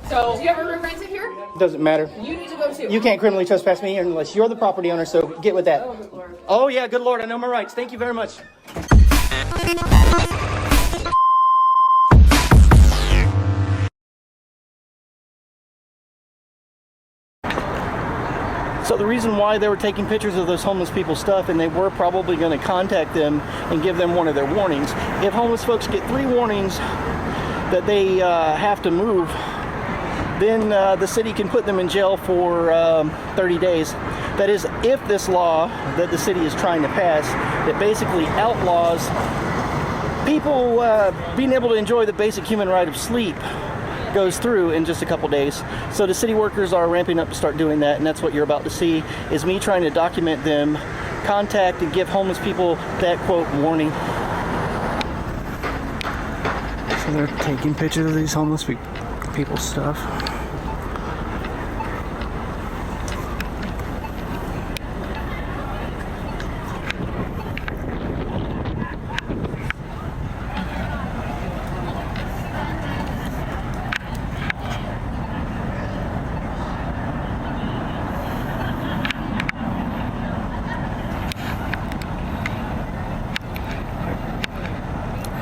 So, do you have a room rented here? Doesn't matter. You need to go too. You can't criminally trespass me unless you're the property owner, so get with that. Oh, good Lord. Oh, yeah, good Lord, I know my rights. Thank you very much. So the reason why they were taking pictures of those homeless people's stuff, and they were probably going to contact them and give them one of their warnings. If homeless folks get 3 warnings that they have to move, then the city can put them in jail for 30 days. That is, if this law that the city is trying to pass, that basically outlaws people being able to enjoy the basic human right of sleep, goes through in just a couple days. So the city workers are ramping up to start doing that, and that's what you're about to see, is me trying to document them, contact and give homeless people that, quote, warning. So they're taking pictures of these homeless people's stuff.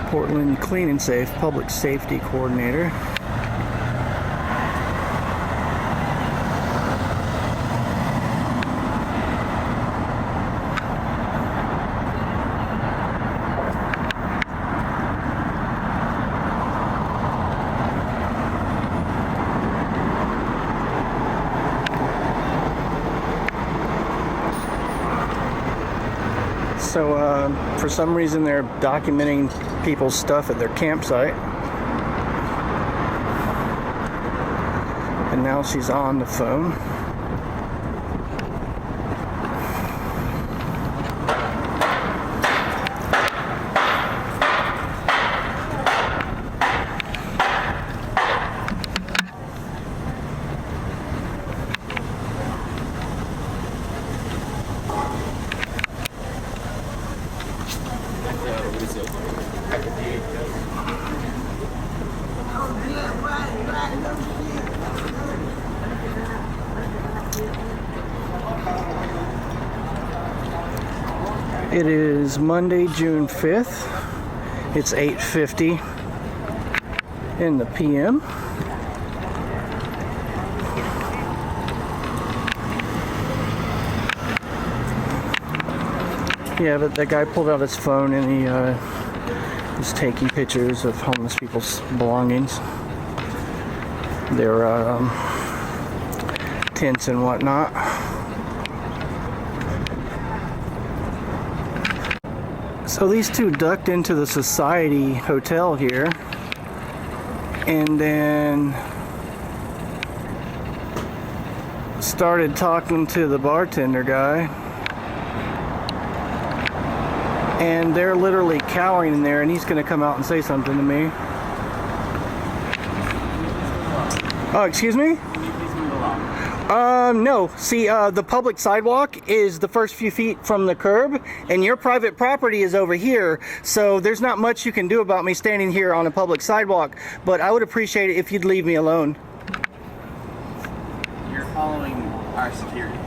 Portland Clean and Safe Public Safety Coordinator. So for some reason they're documenting people's stuff at their campsite. And now she's on the phone. It is Monday, June 5th. It's 8:50 in the PM. Yeah, but that guy pulled out his phone and he was taking pictures of homeless people's belongings. Their tents and whatnot. So these two ducked into the Society Hotel here, and then started talking to the bartender guy, and they're literally cowering in there, and he's going to come out and say something to me. Oh, excuse me? No. See, the public sidewalk is the first few feet from the curb, and your private property is over here, so there's not much you can do about me standing here on a public sidewalk, but I would appreciate it if you'd leave me alone. You're following our security.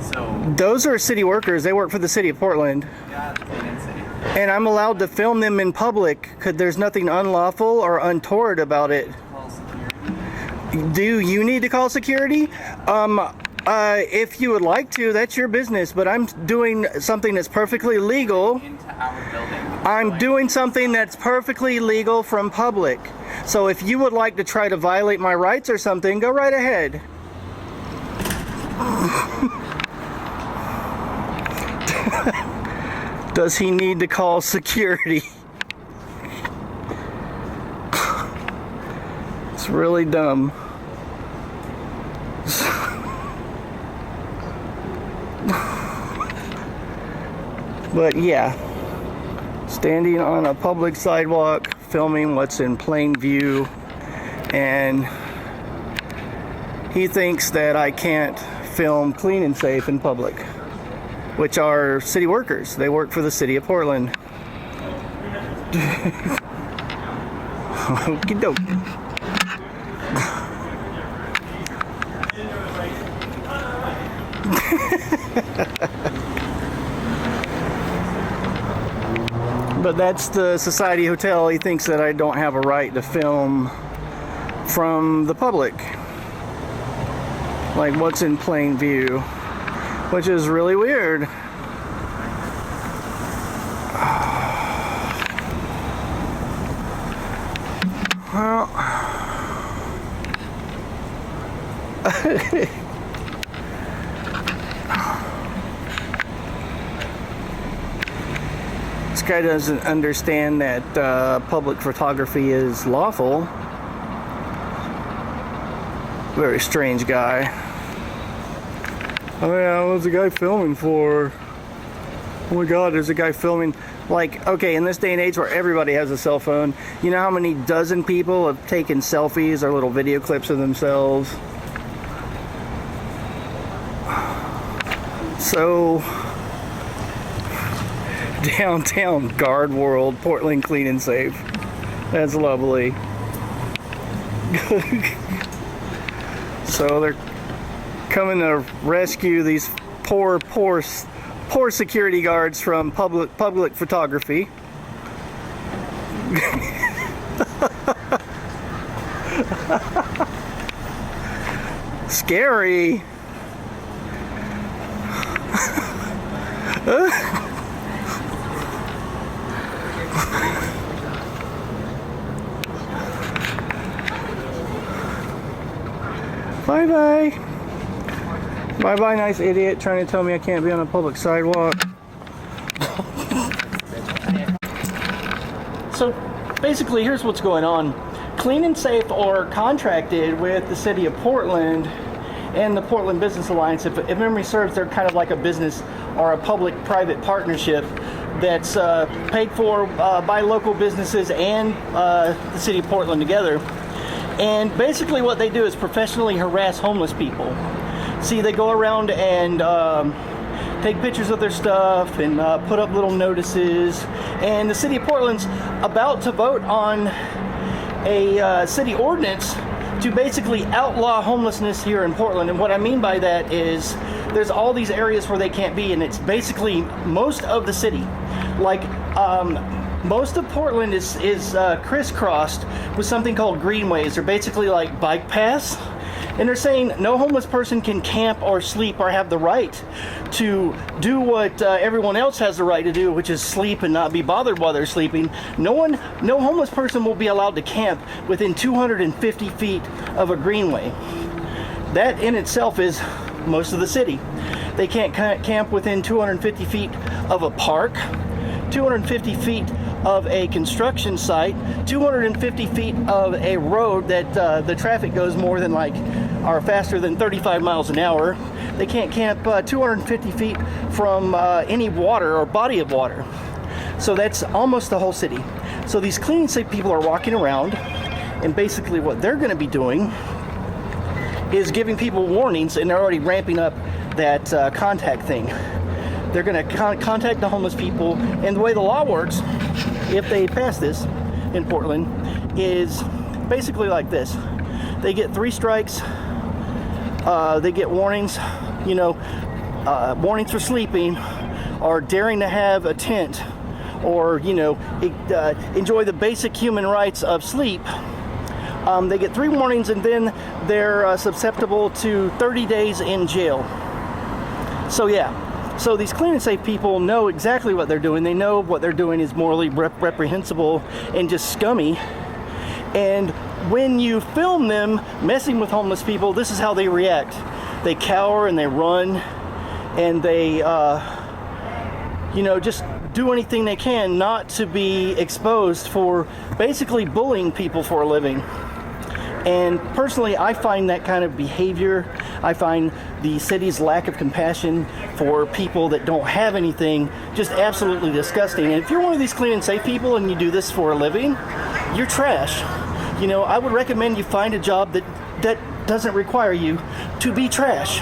So those are city workers. They work for the city of Portland. yeah, clean and safe. And I'm allowed to film them in public because there's nothing unlawful or untoward about it. Call security. Do you need to call security? If you would like to, that's your business, but I'm doing something that's perfectly legal. Into our building. I'm doing something that's perfectly legal from public. So if you would like to try to violate my rights or something, go right ahead. Does he need to call security? It's really dumb. But yeah, standing on a public sidewalk, filming what's in plain view, and he thinks that I can't film Clean and Safe in public, which are city workers. They work for the city of Portland. Okie doke. But that's the Society Hotel. He thinks that I don't have a right to film from the public. Like what's in plain view. Which is really weird. Well, this guy doesn't understand that public photography is lawful. Very strange guy. Oh yeah, what's the guy filming for? Oh my god, there's a guy filming. Like, okay, in this day and age where everybody has a cell phone, you know how many dozen people have taken selfies or little video clips of themselves? So, downtown guard world, Portland clean and safe. That's lovely. So they're coming to rescue these poor security guards from public photography. Scary. Bye bye. Bye bye, nice idiot trying to tell me I can't be on a public sidewalk. So basically, here's what's going on. Clean and Safe are contracted with the city of Portland and the Portland Business Alliance. If memory serves, they're kind of like a business or a public-private partnership that's paid for by local businesses and the city of Portland together. And basically what they do is professionally harass homeless people. See, they go around and take pictures of their stuff and put up little notices. And the city of Portland's about to vote on a city ordinance to basically outlaw homelessness here in Portland. And what I mean by that is there's all these areas where they can't be, and it's basically most of the city. Like, most of Portland is crisscrossed with something called greenways. They're basically like bike paths. And they're saying no homeless person can camp or sleep or have the right to do what everyone else has the right to do, which is sleep and not be bothered while they're sleeping. No homeless person will be allowed to camp within 250 feet of a greenway. That in itself is most of the city. They can't camp within 250 feet of a park, 250 feet of a construction site, 250 feet of a road that the traffic goes more than or faster than 35 miles an hour. They can't camp 250 feet from any water or body of water. So that's almost the whole city. So these clean and safe people are walking around, and basically what they're going to be doing is giving people warnings, and they're already ramping up that contact thing. They're going to contact the homeless people, and the way the law works, if they pass this in Portland, is basically like this. They get 3 strikes, they get warnings, warnings for sleeping, or daring to have a tent, or, enjoy the basic human rights of sleep. They get 3 warnings, and then they're susceptible to 30 days in jail. So yeah. So these clean and safe people know exactly what they're doing. They know what they're doing is morally reprehensible and just scummy. And when you film them messing with homeless people, this is how they react. They cower and they run, and they, just do anything they can not to be exposed for basically bullying people for a living. And personally, I find that kind of behavior, I find the city's lack of compassion for people that don't have anything just absolutely disgusting. And if you're one of these clean and safe people and you do this for a living, you're trash. I would recommend you find a job that doesn't require you to be trash.